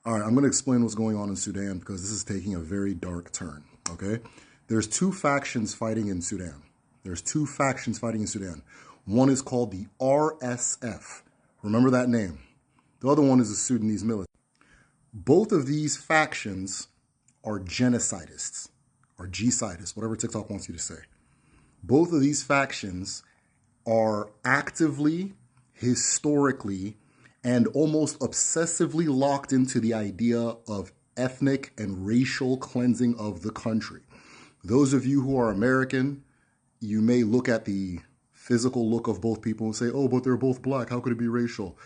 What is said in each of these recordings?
All right, I'm going to explain what's going on in Sudan because this is taking a very dark turn, okay? There's two factions fighting in Sudan. One is called the RSF. Remember that name. The other one is the Sudanese military. Both of these factions are genocidists or G-cidists, whatever TikTok wants you to say. Both of these factions are actively, historically, and almost obsessively locked into the idea of ethnic and racial cleansing of the country. Those of you who are American, you may look at the physical look of both people and say, oh, but they're both black. How could it be racial?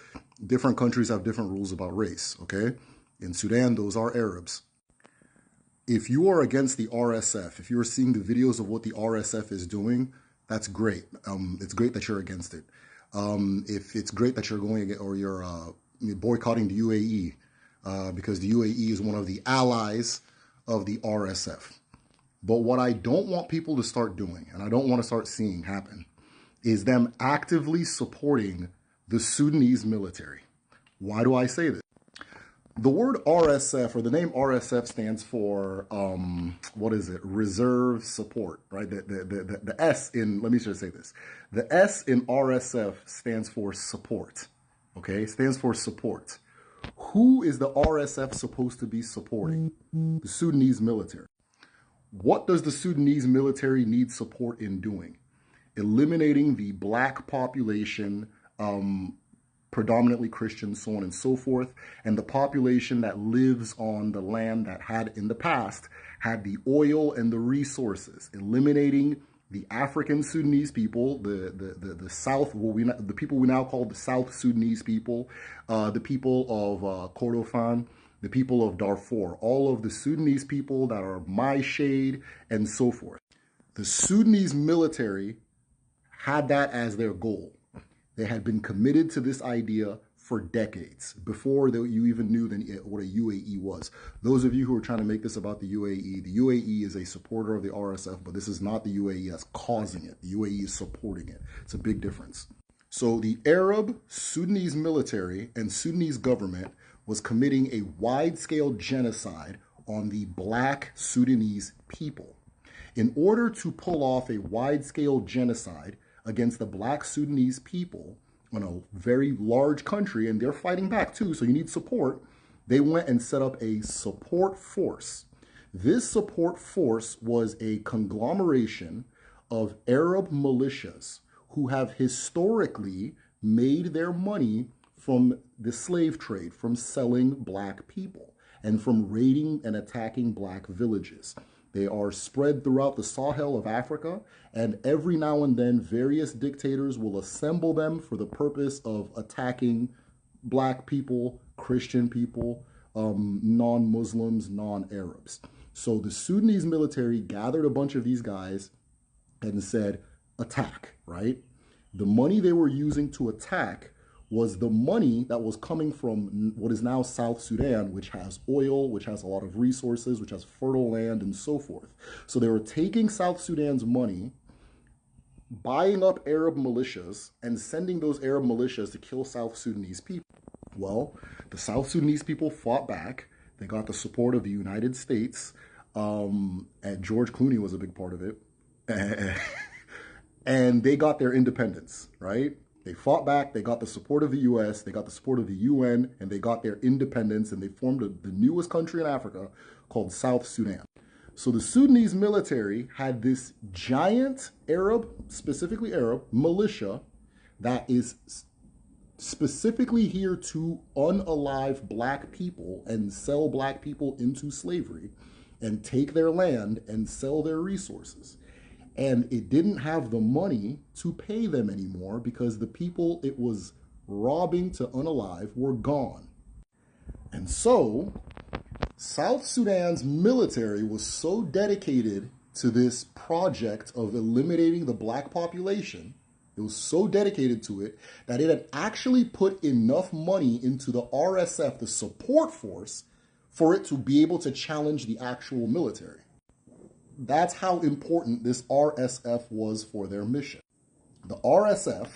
Different countries have different rules about race, okay? In Sudan, those are Arabs. If you are against the RSF, if you're seeing the videos of what the RSF is doing, that's great. It's great that you're against it. If it's great that you're going or you're boycotting the UAE because the UAE is one of the allies of the RSF. But what I don't want people to start doing, and I don't want to start seeing happen, is them actively supporting the Sudanese military. Why do I say this? The word RSF, or the name RSF, stands for, what is it? Reserve support, right? The S in, let me just say this. The S in RSF stands for support, okay? Stands for support. Who is the RSF supposed to be supporting? The Sudanese military. What does the Sudanese military need support in doing? Eliminating the black population, predominantly Christian, so on and so forth, and the population that lives on the land that had in the past had the oil and the resources, eliminating the African Sudanese people, the South, the people we now call the South Sudanese people, the people of Kordofan, the people of Darfur, all of the Sudanese people that are my shade, and so forth. The Sudanese military had that as their goal. They had been committed to this idea for decades, before you even knew what a UAE was. Those of you who are trying to make this about the UAE is a supporter of the RSF, but this is not the UAE that's causing it. The UAE is supporting it. It's a big difference. So the Arab Sudanese military and Sudanese government was committing a wide-scale genocide on the black Sudanese people. In order to pull off a wide-scale genocide against the black Sudanese people on a very large country, and they're fighting back too, so you need support, they went and set up a support force. This support force was a conglomeration of Arab militias who have historically made their money from the slave trade, from selling black people, and from raiding and attacking black villages. They are spread throughout the Sahel of Africa, and every now and then various dictators will assemble them for the purpose of attacking black people, Christian people, non-Muslims, non-Arabs. So the Sudanese military gathered a bunch of these guys and said, attack, right? The money they were using to attack was the money that was coming from what is now South Sudan, which has oil, which has a lot of resources, which has fertile land, and so forth. So they were taking South Sudan's money, buying up Arab militias, and sending those Arab militias to kill South Sudanese people. Well, the South Sudanese people fought back. They got the support of the United States, and George Clooney was a big part of it. And they got their independence, right? They fought back, they got the support of the US, they got the support of the UN, and they got their independence, and they formed the newest country in Africa called South Sudan. So the Sudanese military had this giant Arab, specifically Arab, militia that is specifically here to unalive black people and sell black people into slavery and take their land and sell their resources. And it didn't have the money to pay them anymore because the people it was robbing to unalive were gone. And so South Sudan's military was so dedicated to this project of eliminating the black population, it was so dedicated to it, that it had actually put enough money into the RSF, the support force, for it to be able to challenge the actual military. That's how important this RSF was for their mission. The RSF,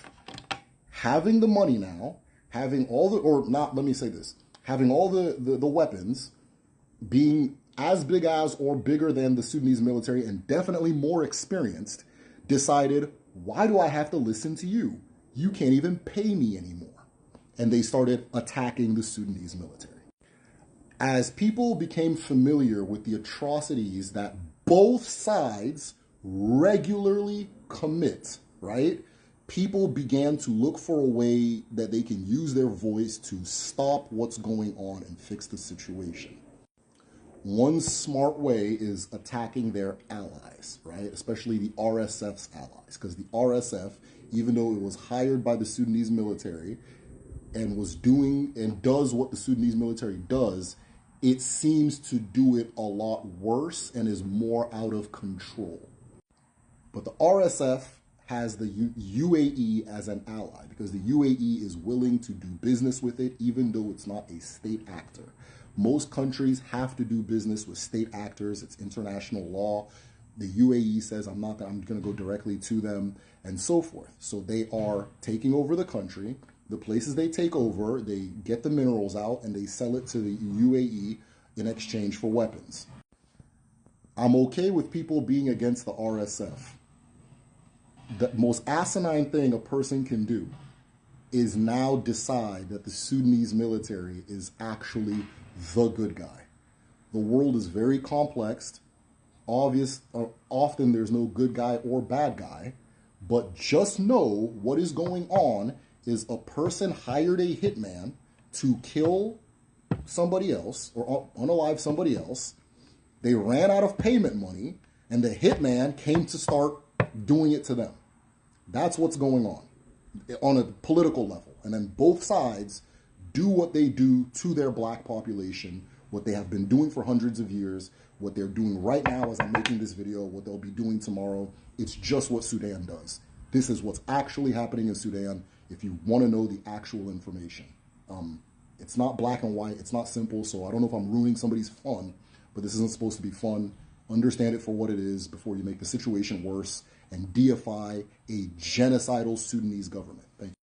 having the money now, having all the, or not, let me say this, having all the weapons, being as big as or bigger than the Sudanese military and definitely more experienced, decided, why do I have to listen to you? You can't even pay me anymore. And they started attacking the Sudanese military. As people became familiar with the atrocities that both sides regularly commit, right? People began to look for a way that they can use their voice to stop what's going on and fix the situation. One smart way is attacking their allies, right? Especially the RSF's allies, because the RSF, even though it was hired by the Sudanese military and was doing and does what the Sudanese military does, it seems to do it a lot worse and is more out of control. But the RSF has the UAE as an ally because the UAE is willing to do business with it, even though it's not a state actor. Most countries have to do business with state actors. It's international law. The UAE says, I'm going to go directly to them, and so forth. So they are taking over the country. The places they take over, they get the minerals out and they sell it to the UAE in exchange for weapons. I'm okay with people being against the RSF. The most asinine thing a person can do is now decide that the Sudanese military is actually the good guy. The world is very complex. Often there's no good guy or bad guy, but just know what is going on is a person hired a hitman to kill somebody else or unalive somebody else. They ran out of payment money and the hitman came to start doing it to them. That's what's going on a political level. And then both sides do what they do to their black population, what they have been doing for hundreds of years, what they're doing right now as I'm making this video, what they'll be doing tomorrow. It's just what Sudan does. This is what's actually happening in Sudan if you want to know the actual information. It's not black and white. It's not simple. So I don't know if I'm ruining somebody's fun, but this isn't supposed to be fun. Understand it for what it is before you make the situation worse and deify a genocidal Sudanese government. Thank you.